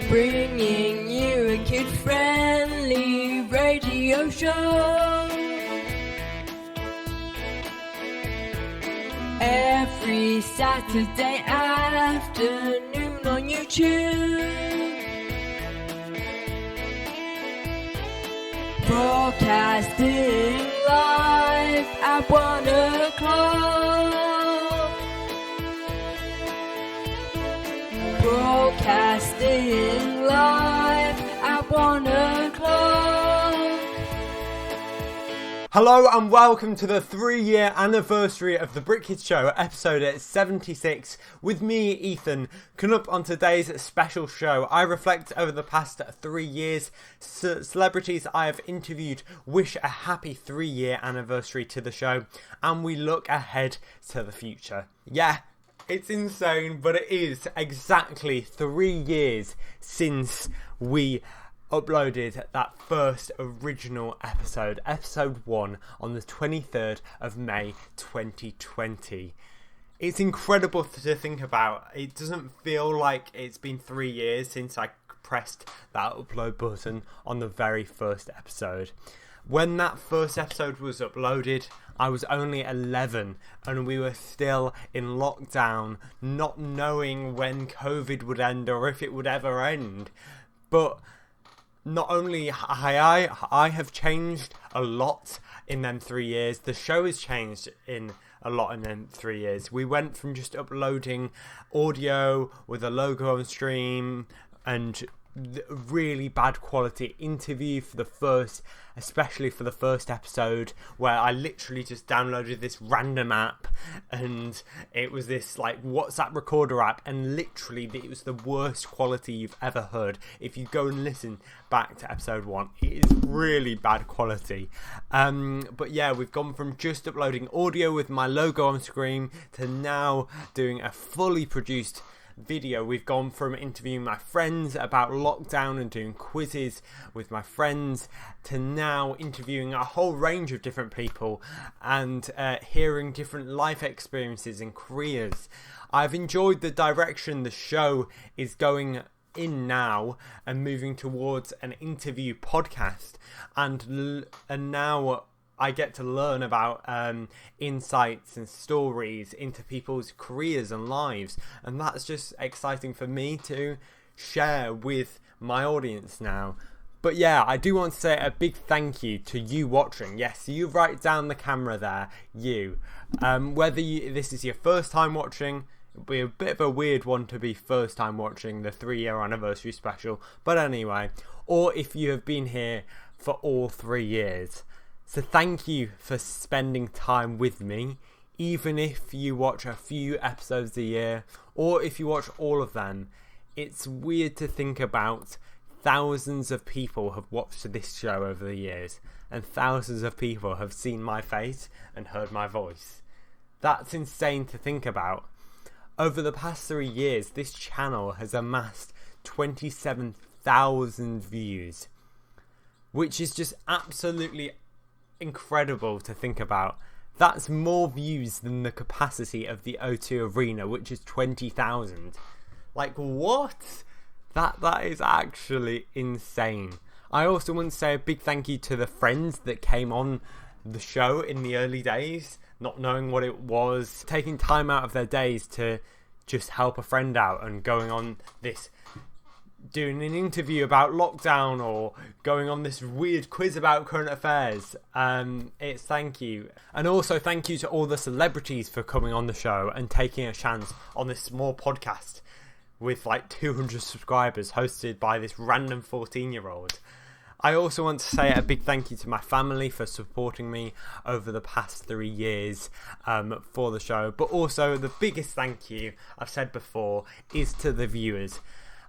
bringing you a kid-friendly radio show. Every Saturday afternoon on YouTube. Broadcasting live at 1 o'clock. Broadcasting live at 1 o'clock. Hello and welcome to the 3-year anniversary of the Brit Kids Show, episode 76, with me, Ethan. Coming up on today's special show, I reflect over the past 3 years. Celebrities I have interviewed wish a happy 3-year anniversary to the show, and we look ahead to the future. Yeah, it's insane, but it is exactly 3 years since we uploaded that first original episode 1, on the 23rd of May 2020. It's incredible to think about. It doesn't feel like it's been 3 years since I pressed that upload button on the very first episode. When that first episode was uploaded, I was only 11 and we were still in lockdown, not knowing when COVID would end or if it would ever end. But not only I have changed a lot in them 3 years, the show has changed a lot in them 3 years. We went from just uploading audio with a logo on stream and really bad quality interview especially for the first episode, where I literally just downloaded this random app and it was this like WhatsApp recorder app, and literally it was the worst quality you've ever heard. If you go and listen back to episode 1, it is really bad quality. But yeah, we've gone from just uploading audio with my logo on screen to now doing a fully produced video. We've gone from interviewing my friends about lockdown and doing quizzes with my friends to now interviewing a whole range of different people and hearing different life experiences and careers. I've enjoyed the direction the show is going in now and moving towards an interview podcast, and now I get to learn about insights and stories into people's careers and lives, and that's just exciting for me to share with my audience now. But yeah, I do want to say a big thank you to you watching. Yes, you right down the camera there, you. Whether this is your first time watching, it'll be a bit of a weird one to be first time watching the 3-year anniversary special, but anyway, or if you have been here for all 3 years. So thank you for spending time with me, even if you watch a few episodes a year, or if you watch all of them. It's weird to think about thousands of people have watched this show over the years, and thousands of people have seen my face and heard my voice. That's insane to think about. Over the past 3 years, this channel has amassed 27,000 views, which is just absolutely incredible to think about. That's more views than the capacity of the O2 Arena, which is 20,000. Like, what? That is actually insane. I also want to say a big thank you to the friends that came on the show in the early days, not knowing what it was, taking time out of their days to just help a friend out and going on this, doing an interview about lockdown or going on this weird quiz about current affairs. It's thank you. And also thank you to all the celebrities for coming on the show and taking a chance on this small podcast with like 200 subscribers hosted by this random 14-year-old. I also want to say a big thank you to my family for supporting me over the past 3 years for the show. But also the biggest thank you, I've said before, is to the viewers.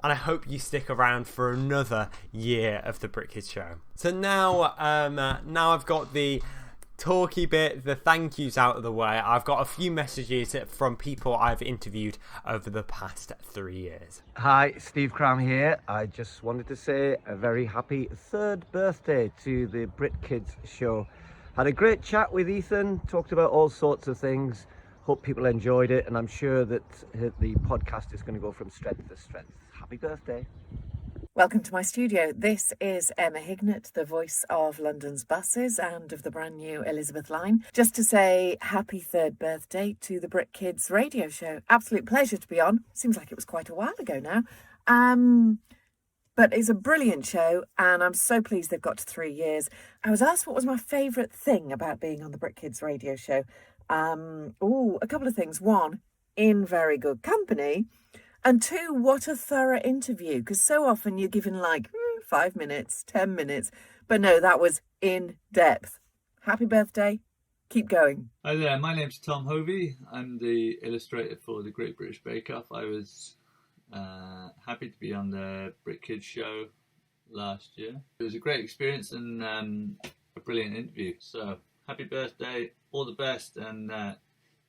And I hope you stick around for another year of the Brit Kids Show. So now I've got the talky bit, the thank yous out of the way. I've got a few messages from people I've interviewed over the past 3 years. Hi, Steve Cram here. I just wanted to say a very happy 3rd birthday to the Brit Kids Show. Had a great chat with Ethan, talked about all sorts of things. Hope people enjoyed it, and I'm sure that the podcast is going to go from strength to strength. Happy birthday. Welcome to my studio. This is Emma Hignett, the voice of London's buses and of the brand new Elizabeth line. Just to say happy third birthday to the Brit Kids radio show. Absolute pleasure to be on. Seems like it was quite a while ago now. But it's a brilliant show and I'm so pleased they've got to 3 years. I was asked what was my favourite thing about being on the Brit Kids radio show. A couple of things. One, in very good company. And two, what a thorough interview, because so often you're given 5 minutes, 10 minutes. But no, that was in depth. Happy birthday. Keep going. Hi there, my name's Tom Hovey. I'm the illustrator for the Great British Bake Off. I was happy to be on the Brit Kids show last year. It was a great experience and a brilliant interview. So happy birthday, all the best, and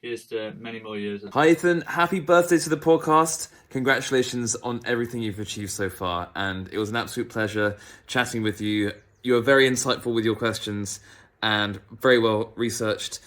here's to many more years. Hi Ethan, happy birthday to the podcast. Congratulations on everything you've achieved so far, and it was an absolute pleasure chatting with you. You were very insightful with your questions and very well researched,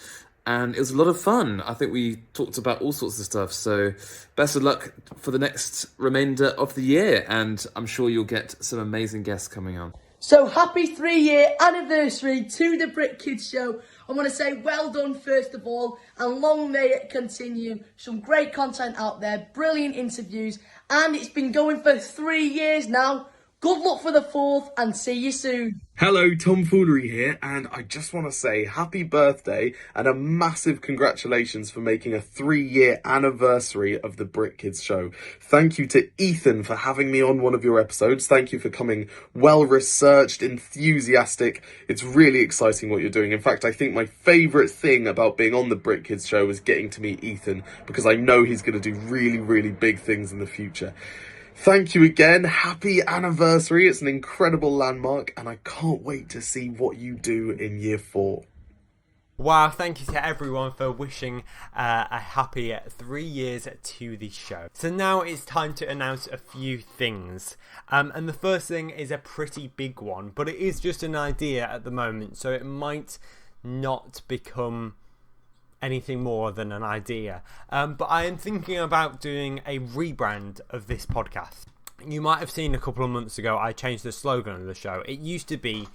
and it was a lot of fun. I think we talked about all sorts of stuff, so best of luck for the next remainder of the year, and I'm sure you'll get some amazing guests coming on. So happy 3-year anniversary to the Brit Kids show. I want to say well done first of all, and long may it continue. Some great content out there, brilliant interviews, and it's been going for 3 years now. Good luck for the 4th and see you soon. Hello, Tom Foolery here, and I just want to say happy birthday and a massive congratulations for making a 3-year anniversary of the Brit Kids show. Thank you to Ethan for having me on one of your episodes. Thank you for coming well-researched, enthusiastic. It's really exciting what you're doing. In fact, I think my favourite thing about being on the Brit Kids show is getting to meet Ethan, because I know he's going to do really, really big things in the future. Thank you again. Happy anniversary. It's an incredible landmark and I can't wait to see what you do in year 4. Wow, thank you to everyone for wishing a happy 3 years to the show. So now it's time to announce a few things. And the first thing is a pretty big one, but it is just an idea at the moment, so it might not become anything more than an idea. But I am thinking about doing a rebrand of this podcast. You might have seen a couple of months ago I changed the slogan of the show. It used to be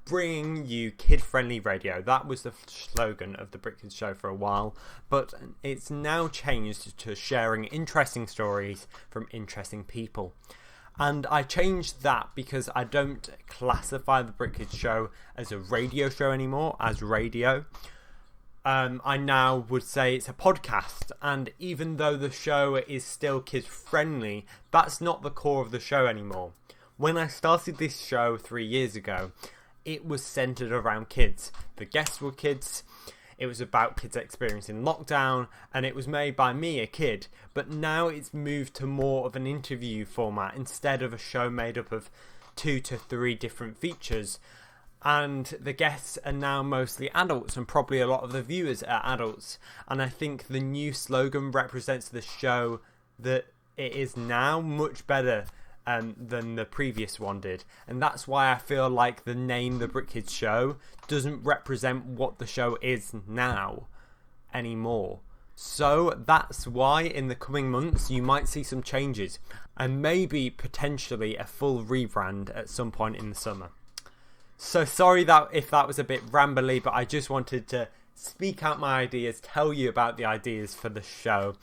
bringing you kid-friendly radio. That was the slogan of the Brit Kids show for a while, but it's now changed to sharing interesting stories from interesting people. And I changed that because I don't classify the Brit Kids show as a radio show anymore, as radio. I now would say it's a podcast, and even though the show is still kids friendly, that's not the core of the show anymore. When I started this show 3 years ago, it was centered around kids. The guests were kids, it was about kids experiencing lockdown, and it was made by me, a kid, but now it's moved to more of an interview format instead of a show made up of 2 to 3 different features. And the guests are now mostly adults, and probably a lot of the viewers are adults. And I think the new slogan represents the show that it is now much better than the previous one did. And that's why I feel like the name The Brit Kids Show doesn't represent what the show is now anymore. So that's why in the coming months you might see some changes, and maybe potentially a full rebrand at some point in the summer. So sorry that if that was a bit rambly, but I just wanted to speak out my ideas, tell you about the ideas for the show.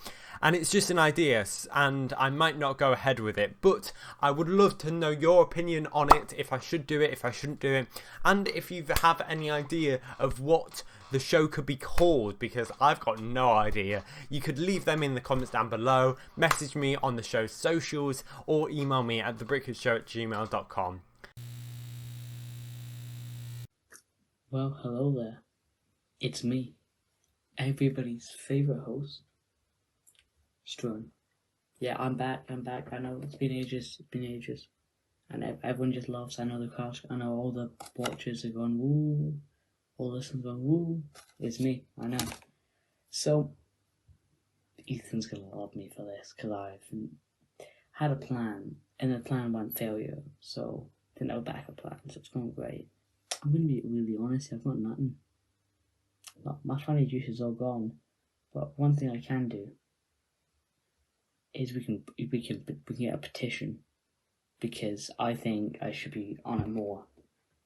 And it's just an idea, and I might not go ahead with it, but I would love to know your opinion on it, if I should do it, if I shouldn't do it, and if you have any idea of what the show could be called, because I've got no idea. You could leave them in the comments down below, message me on the show's socials, or email me at thebritkidshow@gmail.com. Well, hello there. It's me, everybody's favourite host, Strun. Yeah, I'm back. I know it's been ages. And everyone just laughs. I know the cast. I know all the watchers are going, woo. All listeners going, woo. It's me. I know. So, Ethan's going to love me for this, because I've had a plan, and the plan went failure. So, didn't have a backup plan, so it's going great. I'm going to be really honest, I've got nothing. My funny juice is all gone. But one thing I can do is we can get a petition because I think I should be on it more.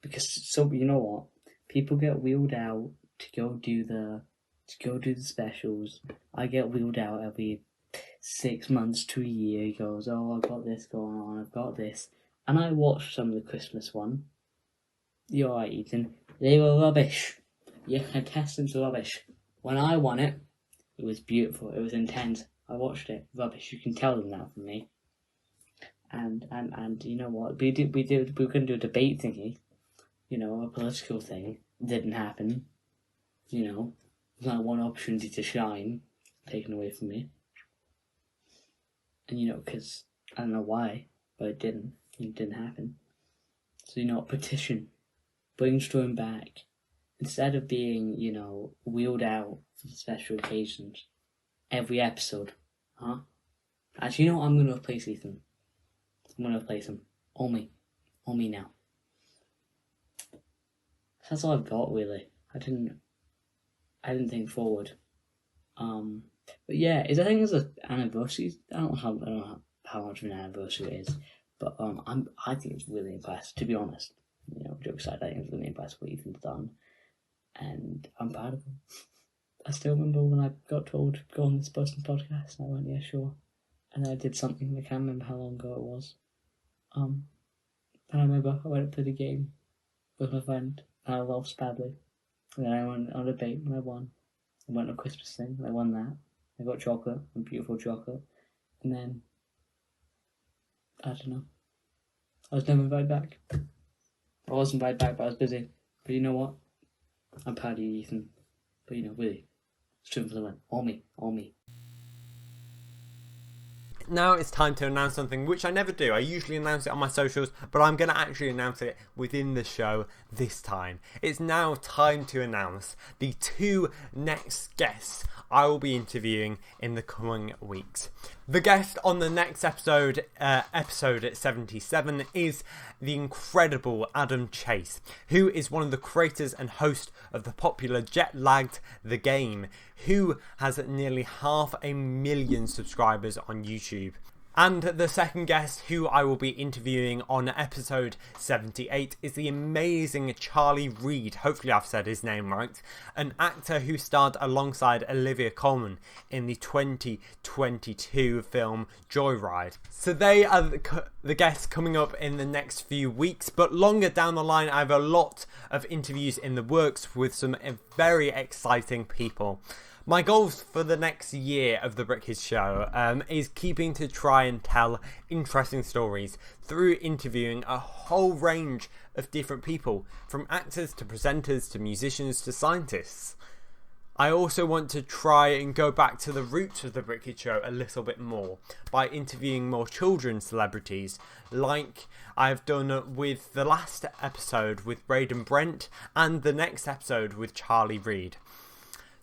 Because so you know what, people get wheeled out to go do the specials. I get wheeled out every 6 months to a year. He goes, oh, I've got this going on, I've got this, and I watched some of the Christmas one. You're right, Ethan. They were rubbish. Your contestants were rubbish. When I won it, it was beautiful. It was intense. I watched it. Rubbish. You can tell them that from me. And you know what? We were going to do a debate thingy. You know, a political thing. Didn't happen. You know, that one opportunity to shine taken away from me. And you know, because I don't know why, but it didn't. It didn't happen. So you know, petition. Bring Sturm back. Instead of being, you know, wheeled out for special occasions every episode, huh? Actually, you know what? I'm going to replace Ethan. I'm going to replace him. All me now. That's all I've got, really. I didn't think forward. But yeah, I think it's an anniversary. I don't know how much of an anniversary it is, but I think it's really impressive, to be honest. You know, jokes aside, I think it's really impressive what Ethan's done, and I'm proud of him. I still remember when I got told to go on this person's podcast, and I went, yeah, sure. And I did something, I can't remember how long ago it was. And I remember I went and played a game with my friend, and I lost badly. And then I went on a debate, and I won. I went on a Christmas thing, and I won that. I got chocolate, and beautiful chocolate. And then, I don't know. I was never invited back. I wasn't invited back, but I was busy. But you know what? I'm proud of you, Ethan. But you know, really, straight for the win. All me. Now it's time to announce something which I never do. I usually announce it on my socials, but I'm going to actually announce it within the show this time. It's now time to announce the 2 next guests I will be interviewing in the coming weeks. The guest on the next episode, episode 77, is the incredible Adam Chase, who is one of the creators and host of the popular Jet Lagged The Game, who has nearly 500,000 subscribers on YouTube. And the second guest who I will be interviewing on episode 78 is the amazing Charlie Reid, hopefully I've said his name right, an actor who starred alongside Olivia Colman in the 2022 film Joyride. So they are the guests coming up in the next few weeks, but longer down the line I have a lot of interviews in the works with some very exciting people. My goals for the next year of the Brit Kids show is keeping to try and tell interesting stories through interviewing a whole range of different people, from actors to presenters to musicians to scientists. I also want to try and go back to the roots of the Brit Kids show a little bit more by interviewing more children's celebrities, like I've done with the last episode with Braden Brent and the next episode with Charlie Reid.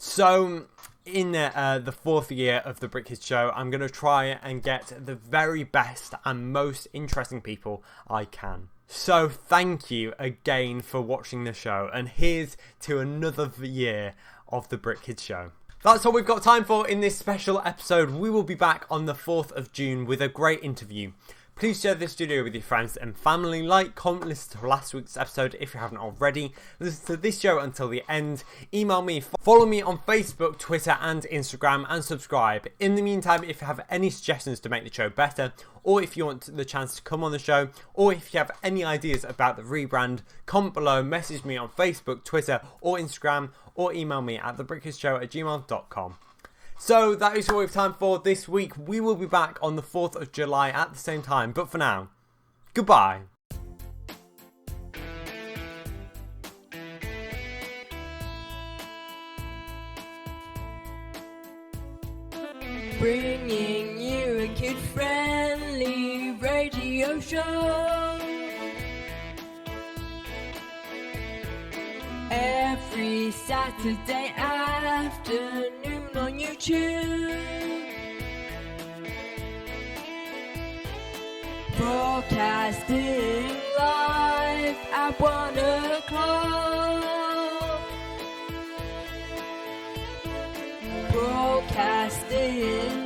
So, in the 4th year of the Brit Kids show, I'm going to try and get the very best and most interesting people I can. So, thank you again for watching the show, and here's to another year of the Brit Kids show. That's all we've got time for in this special episode. We will be back on the 4th of June with a great interview. Please share this video with your friends and family, like, comment, listen to last week's episode if you haven't already, listen to this show until the end, email me, follow me on Facebook, Twitter and Instagram, and subscribe. In the meantime, if you have any suggestions to make the show better, or if you want the chance to come on the show, or if you have any ideas about the rebrand, comment below, message me on Facebook, Twitter or Instagram, or email me at thebritkidshow@gmail.com. So that is all we have time for this week. We will be back on the 4th of July at the same time. But for now, goodbye. Bringing you a kid-friendly radio show. Every Saturday afternoon on YouTube. Broadcasting live at 1 o'clock. Broadcasting